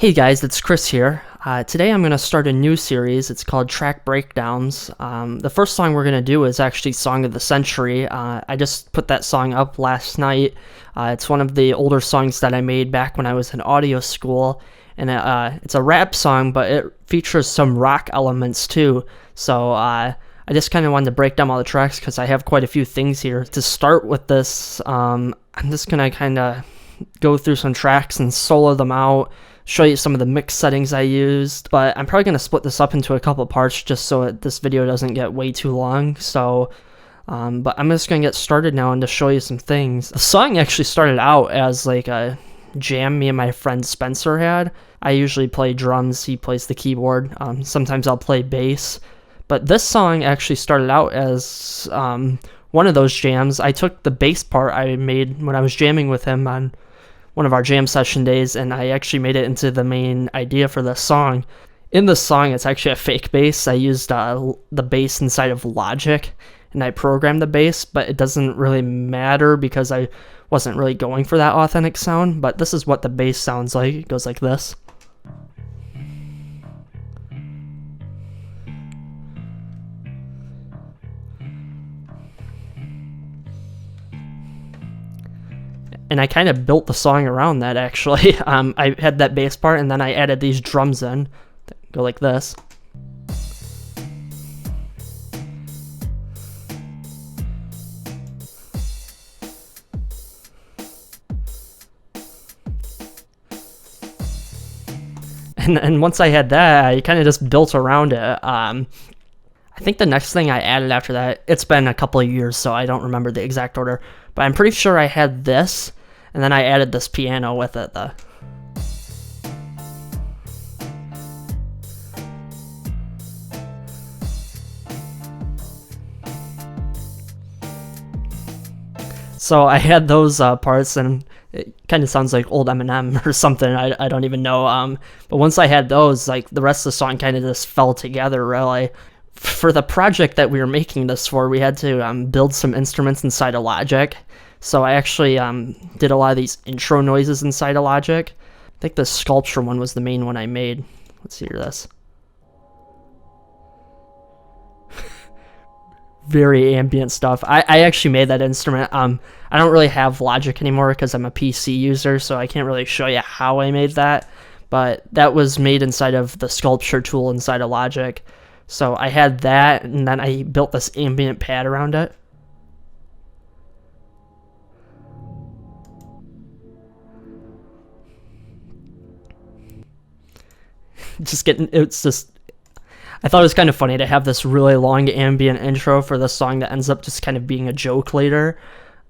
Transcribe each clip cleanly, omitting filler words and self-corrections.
Hey guys, it's Chris here. Today I'm going to start a new series. It's called Track Breakdowns. The first song we're going to do is actually Song of the Century. I just put that song up last night. It's one of the older songs that I made back when I was in audio school. And it's a rap song, but it features some rock elements too. So I just kind of wanted to break down all the tracks because I have quite a few things here. To start with this, I'm just going to kind of go through some tracks and solo them out, show you some of the mix settings I used, but I'm probably going to split this up into a couple parts just so this video doesn't get way too long. So, but I'm just going to get started now and to show you some things. The song actually started out as like a jam me and my friend Spencer had. I usually play drums, he plays the keyboard, sometimes I'll play bass, but this song actually started out as one of those jams. I took the bass part I made when I was jamming with him on one of our jam session days, and I actually made it into the main idea for this song. In this song, it's actually a fake bass. I used the bass inside of Logic, and I programmed the bass, but it doesn't really matter because I wasn't really going for that authentic sound, but this is what the bass sounds like. It goes like this. And I kind of built the song around that, actually. I had that bass part, and then I added these drums in that go like this. And once I had that, I kind of just built around it. I think the next thing I added after that, it's been a couple of years, so I don't remember the exact order, but I'm pretty sure I had this, and then I added this piano with it, though. So I had those parts, and it kind of sounds like old Eminem or something. I don't even know. But once I had those, like the rest of the song kind of just fell together, really. For the project that we were making this for, we had to build some instruments inside of Logic. So I actually did a lot of these intro noises inside of Logic. I think the sculpture one was the main one I made. Let's hear this. Very ambient stuff. I actually made that instrument. I don't really have Logic anymore because I'm a PC user, so I can't really show you how I made that. But that was made inside of the sculpture tool inside of Logic. So I had that, and then I built this ambient pad around it. I thought it was kind of funny to have this really long ambient intro for this song that ends up just kind of being a joke later.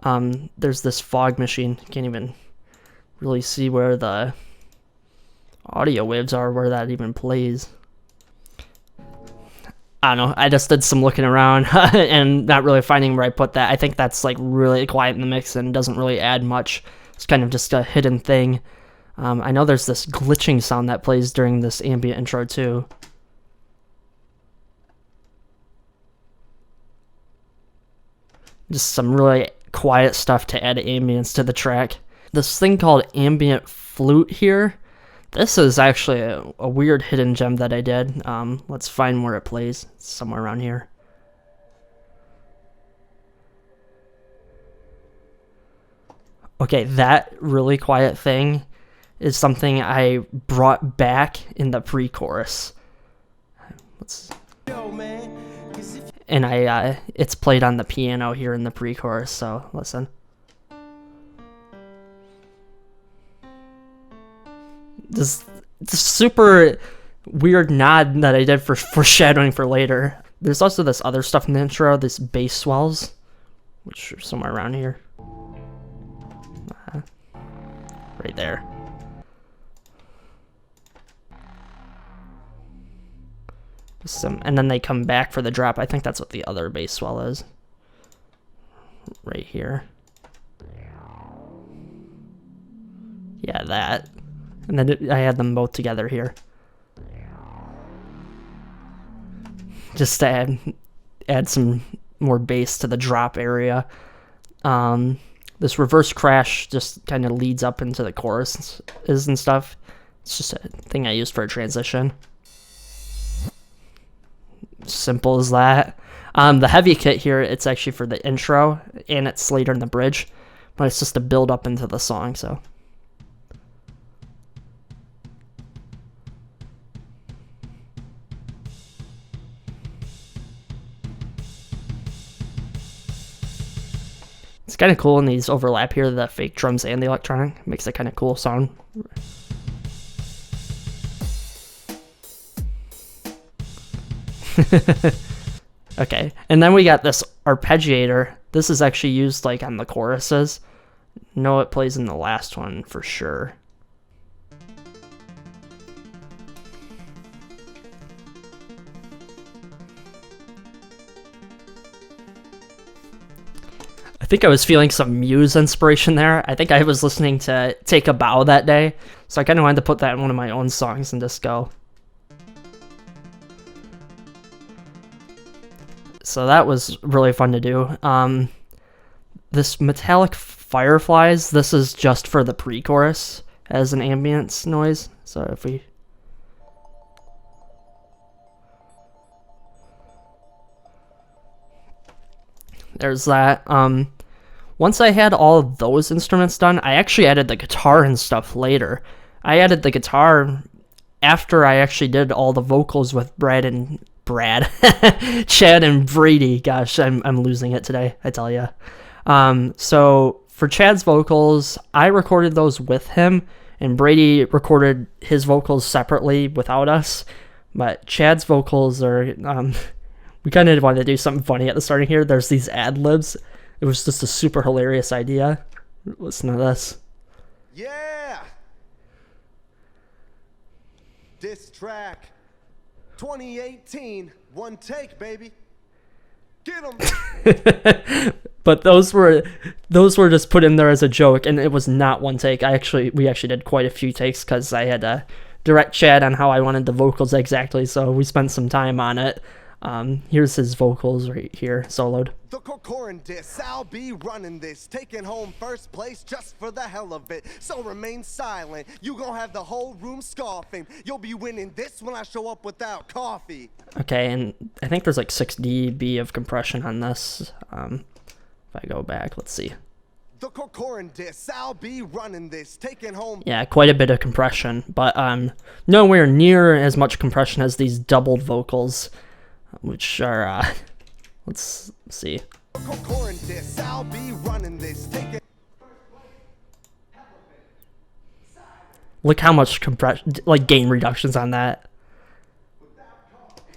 There's this fog machine. You can't even really see where the audio waves are, where that even plays. I don't know, I just did some looking around and not really finding where I put that. I think that's like really quiet in the mix and doesn't really add much. It's kind of just a hidden thing. I know there's this glitching sound that plays during this ambient intro too. Just some really quiet stuff to add ambience to the track. This thing called ambient flute here, this is actually a weird hidden gem that I did. Let's find where it plays. It's somewhere around here. Okay, that really quiet thing is something I brought back in the pre-chorus. And it's played on the piano here in the pre-chorus, so listen. This super weird nod that I did for foreshadowing for later. There's also this other stuff in the intro, this bass swells, which are somewhere around here. Right there. And then they come back for the drop. I think that's what the other bass swell is. Right here. Yeah, that. And then I had them both together here. Just to add some more bass to the drop area. This reverse crash just kind of leads up into the chorus and stuff. It's just a thing I use for a transition. Simple as that. The heavy kit here, it's actually for the intro, and it's later in the bridge, but it's just to build up into the song, so. It's kind of cool when these overlap here, the fake drums and the electronic. It makes a kind of cool sound. Okay, and then we got this arpeggiator. This is actually used like on the choruses. No, it plays in the last one for sure. I think I was feeling some Muse inspiration there. I think I was listening to Take a Bow that day, so I kind of wanted to put that in one of my own songs and just go. So that was really fun to do. This Metallic Fireflies, this is just for the pre-chorus as an ambience noise. So if we... There's that. Once I had all of those instruments done, I actually added the guitar and stuff later. I added the guitar after I actually did all the vocals with Chad and Brady. Gosh, I'm losing it today, I tell ya. So for Chad's vocals, I recorded those with him, and Brady recorded his vocals separately without us. But Chad's vocals are, we kind of wanted to do something funny at the starting here. There's these ad-libs. It was just a super hilarious idea. Listen to this. Yeah! Diss track 2018, one take, baby. Get 'em. But those were just put in there as a joke, and it was not one take. We actually did quite a few takes because I had to direct Chad on how I wanted the vocals exactly, so we spent some time on it. Here's his vocals right here, soloed. The Corcoran diss, I'll be running this, taking home first place just for the hell of it. So remain silent, you gon' have the whole room scoffing. You'll be winning this when I show up without coffee. Okay, and I think there's like 6 dB of compression on this. If I go back, let's see. The Corcoran diss, I'll be running this, taking home. Yeah, quite a bit of compression, but nowhere near as much compression as these doubled vocals, which are let's see. Look how much compression, like gain reductions on that.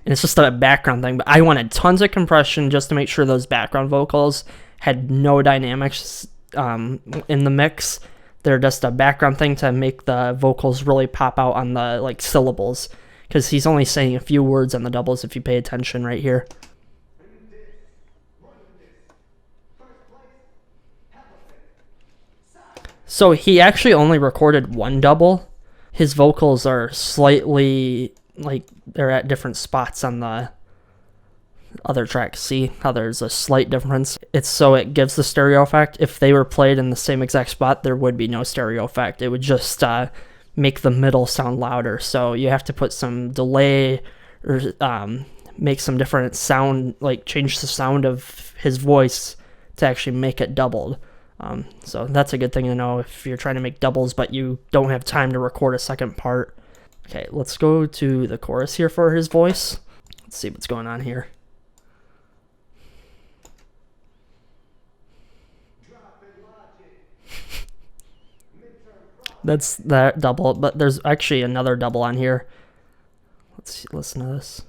And it's just a background thing, but I wanted tons of compression just to make sure those background vocals had no dynamics in the mix. They're just a background thing to make the vocals really pop out on the like syllables, because he's only saying a few words on the doubles if you pay attention right here. So he actually only recorded one double. His vocals are slightly, like, they're at different spots on the other tracks. See how there's a slight difference? It's so it gives the stereo effect. If they were played in the same exact spot, there would be no stereo effect. It would just make the middle sound louder. So you have to put some delay or make some different sound, like change the sound of his voice to actually make it doubled. So that's a good thing to know if you're trying to make doubles but you don't have time to record a second part. Okay, let's go to the chorus here for his voice. Let's see what's going on here. That's that double, but there's actually another double on here. Let's see, listen to this.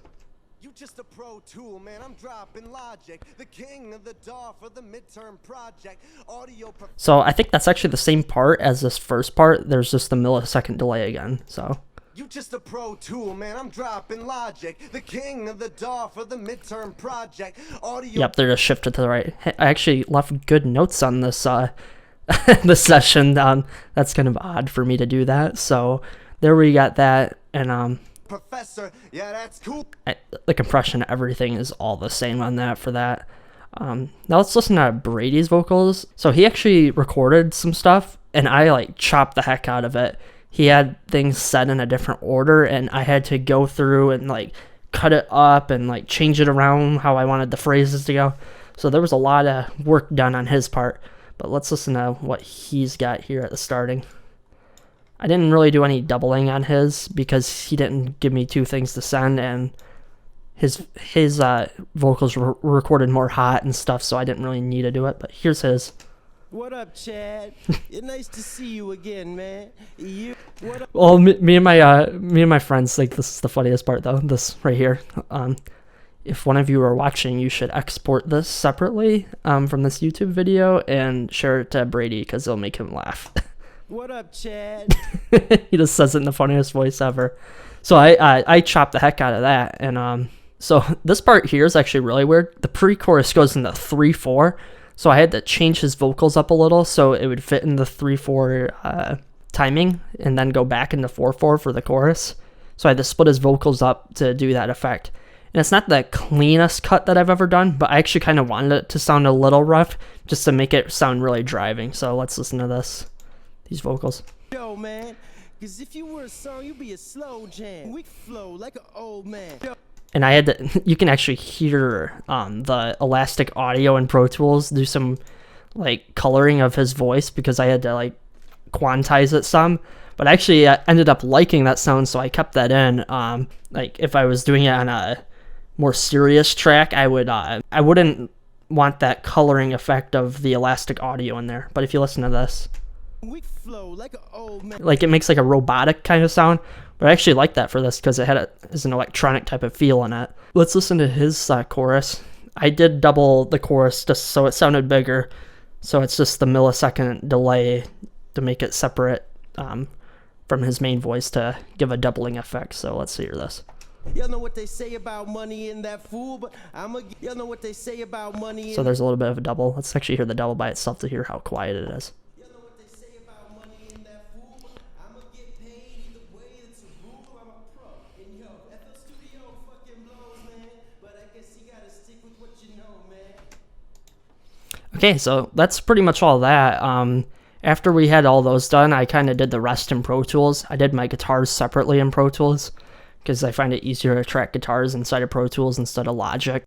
Just a pro tool, man. I'm dropping Logic, the king of the DAW for the midterm project. Audio. So I think that's actually the same part as this first part. There's just a millisecond delay again. So. You just a pro tool, man. I'm dropping Logic, the king of the DAW for the midterm project. Audio. Yep, they're just shifted to the right. I actually left good notes on this this session. That's kind of odd for me to do that. So there we got that, and Professor, yeah, that's cool. The compression, everything is all the same on that for that. Now let's listen to Brady's vocals. So he actually recorded some stuff, and I like chopped the heck out of it. he had things set in a different order, and I had to go through and like cut it up and like change it around how I wanted the phrases to go. So there was a lot of work done on his part. But let's listen to what he's got here at the starting. I didn't really do any doubling on his because he didn't give me two things to send, and his vocals were recorded more hot and stuff, so I didn't really need to do it. But here's his. What up, Chad? It's nice to see you again, man. What up? Well, me and my friends think this is the funniest part though. This right here. If one of you are watching, you should export this separately from this YouTube video and share it to Brady because it'll make him laugh. What up, Chad? He just says it in the funniest voice ever. So I chopped the heck out of that, and so this part here is actually really weird. The pre-chorus goes into 3/4, so I had to change his vocals up a little so it would fit in the 3/4 timing, and then go back into 4/4 for the chorus. So I had to split his vocals up to do that effect. And it's not the cleanest cut that I've ever done, but I actually kind of wanted it to sound a little rough just to make it sound really driving. So let's listen to this. These vocals. Yo, man, because if you were a song, you'd be a slow jam. We flow like an old man. Yo. And I had to, you can actually hear the elastic audio in Pro Tools do some like coloring of his voice because I had to like quantize it some. But actually I ended up liking that sound, so I kept that in. Like if I was doing it on a more serious track, I wouldn't want that coloring effect of the elastic audio in there. But if you listen to this, we flow like an old man. Like it makes like a robotic kind of sound, but I actually like that for this because it had an electronic type of feel in it. Let's listen to his chorus. I did double the chorus just so it sounded bigger, so it's just the millisecond delay to make it separate from his main voice to give a doubling effect. So let's hear this. Y'all know what they say about money in that fool, but y'all know what they say about money. So there's a little bit of a double. Let's actually hear the double by itself to hear how quiet it is. Y'all know what they say about money in that fool, but I'ma get paid either way. It's a rule. I'm a pro. And yo, FL Studio fucking blows, man. But I guess you gotta stick with what you know, man. Okay, so that's pretty much all that. After we had all those done, I kind of did the rest in Pro Tools. I did my guitars separately in Pro Tools because I find it easier to track guitars inside of Pro Tools instead of Logic.